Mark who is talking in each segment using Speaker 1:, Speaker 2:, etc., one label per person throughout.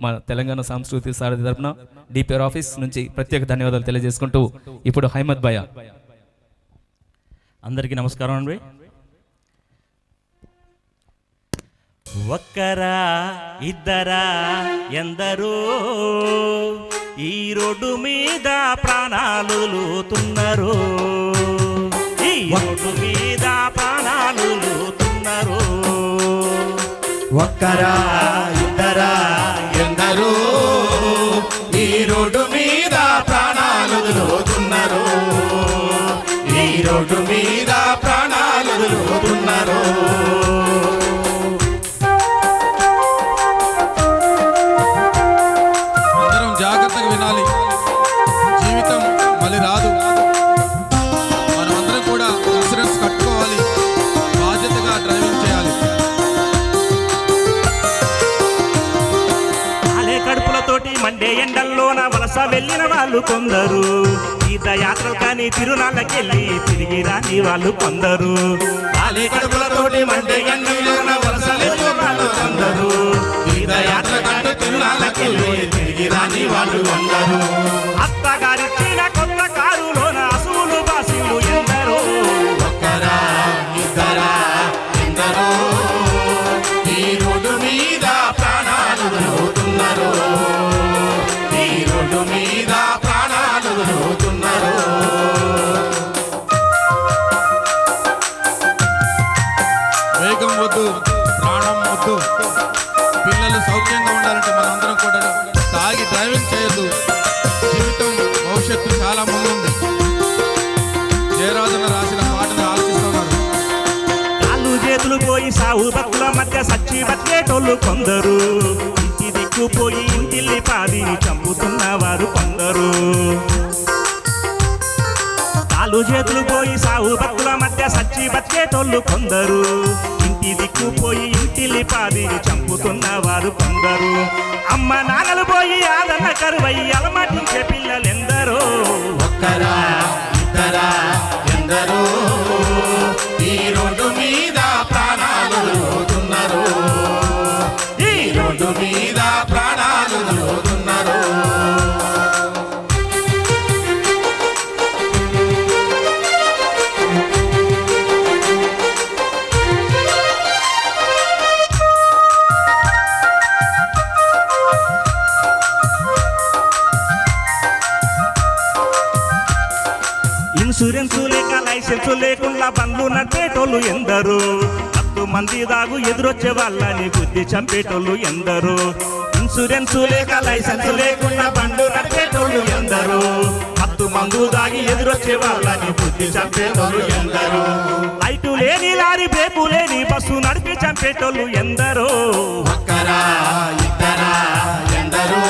Speaker 1: మా తెలంగాణ సంస్కృతి సారథి తరపున డిపిఆర్ ఆఫీస్ నుంచి ప్రత్యేక ధన్యవాదాలు తెలియజేసుకుంటూ ఇప్పుడు హైమద్ భయ్య.
Speaker 2: అందరికీ నమస్కారం అండి. ఒక్కరా ఇద్దరా ఎందరో ఈ రోడ్డు మీద ప్రాణాలు లూతున్నారు, ఈ రోడ్డు మీద ప్రాణాలు లూతున్నారు.
Speaker 3: ఒక్కరా ఇద్దరా ఎందరో ఈ రోడ్డు మీద ప్రాణాలు వదులుతున్నారు, ఈ రోడ్డు మీద ప్రాణాలు వదులుతున్నారు.
Speaker 4: అందరం జాగ్రత్తగా వినాలి, జీవితం మళ్ళీ రాదు. మనమందరం కూడా ఇన్సూరెన్స్ కట్టుకోవాలి, బాధ్యతగా డ్రైవింగ్ చేయాలి.
Speaker 2: కడుపులతోటి మండే ఎండల్లోన వలస వెళ్ళిన వాళ్ళు కొందరు, తీర్థయాత్రలు కానీ తిరునాళ్ళకెళ్ళి తిరిగి రాని వాళ్ళు కొందరు.
Speaker 3: కడుపులతోటి మండే ఎండల్లోన వలస వెళ్ళిన వాళ్ళు కొందరు, తీర్థయాత్ర కానీ తిరునాళ్ళకెళ్ళి తిరిగి రాని వాళ్ళు కొందరు.
Speaker 2: అత్తగారిచ్చిన కొత్త కారులోన అసూలు బాసిలు ఎందరో.
Speaker 3: ఒక్కరా ఇద్దరా ఎందరో ఈ రోడ్డు మీద ప్రాణాలు వదులుతున్నారు, ఈ రోడ్డు మీద ప్రాణాలు వదులుతున్నారు.
Speaker 4: వేగం వద్దు, ప్రాణం వద్దు. పిల్లలు సౌఖ్యంగా ఉండాలంటే మనందరం కూడా తాగి డ్రైవింగ్ చేయొద్దు. జీవితం భవిష్యత్తు చాలా ముందుంది. జయరాజన రాసిన పాటను ఆలోచిస్తున్నారు.
Speaker 2: కాళ్ళు చేతులు పోయి సాగు బతుల మధ్య సచ్చి బతికేటోళ్ళు కొందరు, ఇంటి దిక్కుపోయి ఇంటిల్లి పాదిని చంపుతున్న వారు కొందరు. కాళ్ళు చేతులు పోయి సాగు బతుల మధ్య సచ్చి బతికేటోళ్ళు కొందరు, ఇంటి దిక్కుపోయి ఇంటిల్లి పాదిని చంపుతున్న వారు కొందరు. అమ్మ నాన్నలు పోయి ఆదరణ కరువై అలమటించే పిల్లలెందరో.
Speaker 3: ఒక్కరా ఇద్దరా ఎందరో ఈ రోడ్డు మీద ప్రాణాలు వదులుతున్నారు, ఈ రోడ్డు మీద ప్రాణాలు వదులుతున్నారు.
Speaker 2: ఇన్సూరెన్స్ లేక లైసెన్స్ లేకుండా బండ్లు నడిపేటోళ్ళు ఎందరో. 10 మంది దాగు ఎదురొచ్చే వాళ్ళని బుద్ధి చంపేటోళ్ళు ఎందరో. ఇన్సూరెన్స్ లేక లైసెన్స్ లేకుండా బండ్లు నడిపేటోళ్ళు ఎందరో. 10 మంది దాగి ఎదురొచ్చే వాళ్ళని బుద్ధి చంపేటోళ్ళు ఎందరో. లైటు లేని లారీ బ్రేకు లేని బస్సు నడిపి చంపేటోళ్ళు ఎందరో.
Speaker 3: ఒక్కరా ఇద్దరా ఎందరో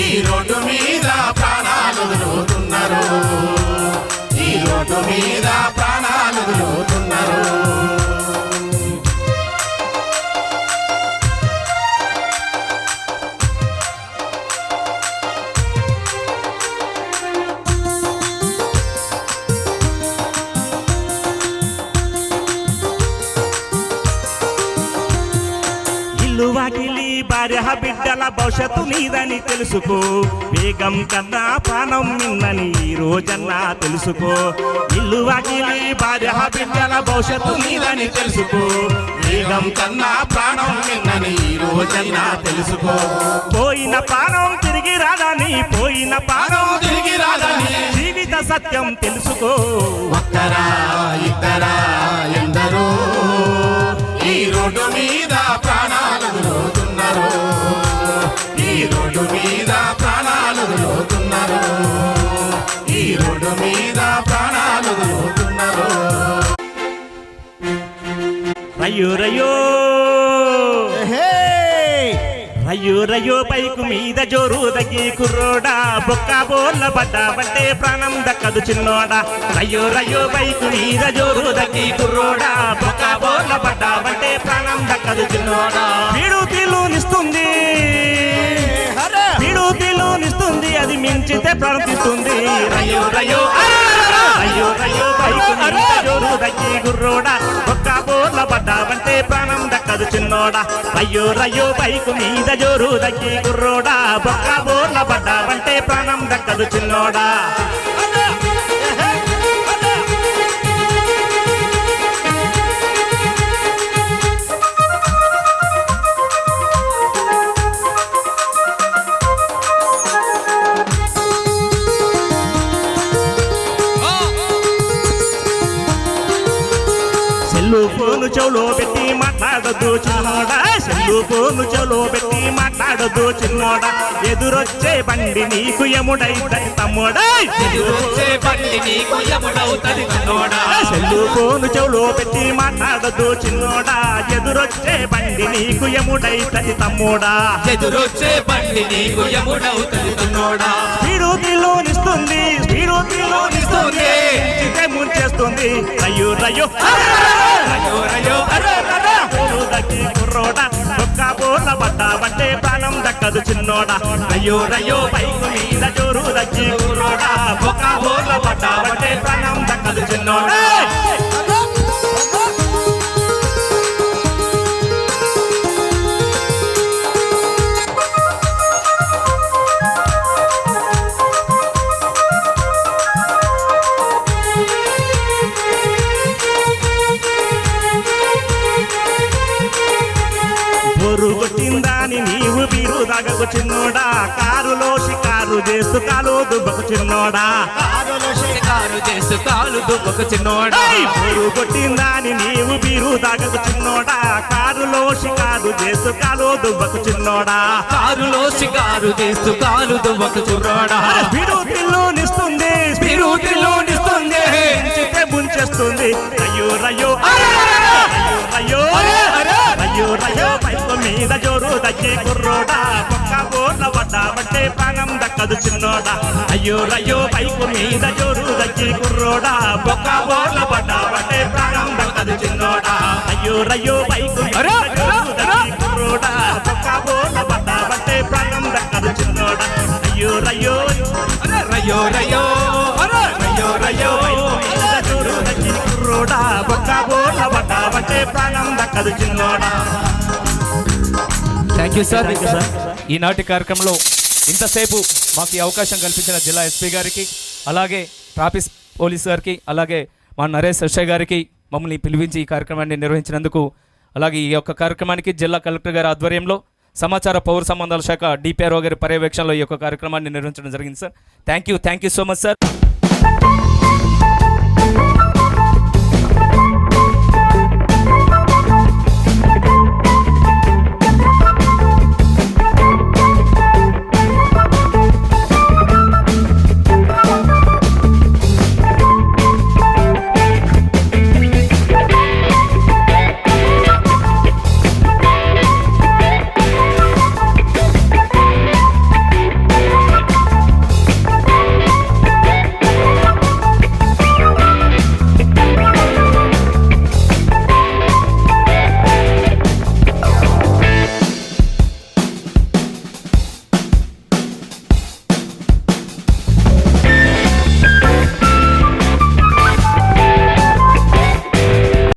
Speaker 3: ఈ రోడ్డు మీద ప్రాణాలు వదులుతున్నారు, ఈ రోడ్డు మీద ప్రాణాలు వదులుతున్నారు.
Speaker 2: ఇల్లు వాకిలి భార్య బిడ్డల భవిష్యత్తు నీదని తెలుసుకో, వేగం కన్నా ప్రాణం మిన్నని ఈ రోజన్నా తెలుసుకో. ఇల్లు వాకిలి భార్య బిడ్డల భవిష్యత్తు నీదని తెలుసుకో,
Speaker 3: వేగం కన్నా ప్రాణం మిన్నని ఈ రోజన్నా తెలుసుకో.
Speaker 2: పోయిన ప్రాణం తిరిగి రాదని, పోయిన ప్రాణం
Speaker 3: తిరిగి రాదని
Speaker 2: జీవిత సత్యం తెలుసుకో.
Speaker 3: ఒక్కరా ఇద్దరా ఎందరో ఈ రోడ్డు మీద ప్రాణాలు వదులుతున్నారు, ఈ రోడ్డు మీద ప్రాణాలు వదులుతున్నారు, ఈ రోడ్డు మీద ప్రాణాలు వదులుతున్నారు.
Speaker 2: రయ్యో రయ్యో రయ్యో రయ్యో బైకు మీద జోరు తగ్గి కుర్రోడా, బొక్క బోర్ల పడ్డావంటే ప్రాణం దక్కదు చిన్నోడా. రయ్యో రయ్యో బైకు మీద జోరు తగ్గి కుర్రోడా, బొక్క బోర్ల పడ్డావంటే ప్రాణం దక్కదు చిన్నోడా. విడుదలనిస్తుంది, విడుదలనిస్తుంది, అది మించితే ప్రవర్తిస్తుంది. రయ్యో రయ్యో అయ్యో రయ్యో బైకు మీద జోరు దక్కి గుర్రోడా ఒక్క బోర్ల పడ్డావంటే ప్రాణం దక్కదు చిన్నోడా అయ్యో రయ్యో బైకు మీద జోరు దక్కి గుర్రోడా ఒక్క బోర్ల పడ్డావంటే ప్రాణం దక్కదు చిన్నోడా సెల్లు ఫోను చెవులో పెట్టి మాట్లాడొద్దు చిన్నోడా సెల్లు ఫోను చెవులో పెట్టి మాట్లాడొద్దు చిన్నోడా ఎదురొచ్చే బండి నీకు యముడైతది తమ్ముడా
Speaker 1: ఎదురొచ్చే బండి నీకు యముడవుతది చిన్నోడా
Speaker 2: సెల్లు ఫోను చెవులో పెట్టి మాట్లాడొద్దు చిన్నోడా ఎదురొచ్చే బండి నీకు యముడైతది తమ్ముడా
Speaker 1: ఎదురొచ్చే బండి నీకు యముడవుతది చిన్నోడా
Speaker 2: స్పీడులోనిస్తుంది స్పీడులోనిస్తుంది ముంచేస్తుంది రయ్యో రయ్యో
Speaker 1: రయ్యో రయ్యో
Speaker 2: దక్కి కుర్రోడా ఒక్క బోర్ల పడ్డావంటే ప్రాణం దక్కదు చిన్నోడా
Speaker 1: రయ్యో రయ్యో
Speaker 2: బైకు మీద జోరు దక్కి కుర్రోడా ఒక్క బోర్ల పడ్డావంటే ప్రాణం దక్కదు చిన్నోడా కొట్టిందాని నీవు బీరు దాగకు చిన్నోడా కారులో షికారు చేస్తూ కాలు దుబ్బకు చిన్నోడా
Speaker 1: కారు చేసు కాలు దుబ్బకు చిన్నోడా
Speaker 2: బోరు కొట్టిందాని నీవు బీరు దాగకు చిన్నోడా కారులో షికారు చేస్తూ కాలు దుబ్బకు చిన్నోడా
Speaker 1: కారులో షికారు చేస్తూ కాలు దుబ్బకు చిన్నోడా
Speaker 2: స్పిరుతిలోనిస్తుంది
Speaker 1: స్పిరుతిలోనిస్తుంది
Speaker 2: ముంచేస్తుంది అయ్యో రయ్యో అయ్యో రయ్యో రయ్యో బైకు మీద జోరు దక్కి కుర్రోడా ఒక్క బోర్ల పడ్డావంటే ప్రాణం దక్కదు చిన్నోడా అయ్యో రయ్యో బైకు మీద జోరు దక్కి కుర్రోడా ఒక్క బోర్ల పడ్డావంటే ప్రాణం దక్కదు చిన్నోడా అయ్యో రయ్యో బైకు మీద జోరు దక్కి కుర్రోడా ఒక్క బోర్ల పడ్డావంటే ప్రాణం దక్కదు చిన్నోడా అయ్యో రయ్యో
Speaker 1: రయ్యో రయ్యో రయ్యో రయ్యో
Speaker 2: జోరు దక్కి కుర్రోడా ఒక్క బోర్ల పడ్డావంటే ప్రాణం దక్కదు చిన్నోడా
Speaker 1: thank you sir
Speaker 2: Thank you, sir.
Speaker 1: ఈనాటి కార్యక్రమంలో ఇంతసేపు మాకు ఈ అవకాశం కల్పించిన జిల్లా ఎస్పీ గారికి అలాగే ట్రాఫిక్ పోలీస్ గారికి అలాగే మా నరేష్ అక్షయ్ గారికి మమ్మల్ని పిలిపించి ఈ కార్యక్రమాన్ని నిర్వహించినందుకు అలాగే ఈ యొక్క కార్యక్రమానికి జిల్లా కలెక్టర్ గారి ఆధ్వర్యంలో సమాచార పౌర సంబంధాల శాఖ డిపిఆర్ఓ గారి పర్యవేక్షణలో ఈ యొక్క కార్యక్రమాన్ని నిర్వహించడం జరిగింది sir thank you so much sir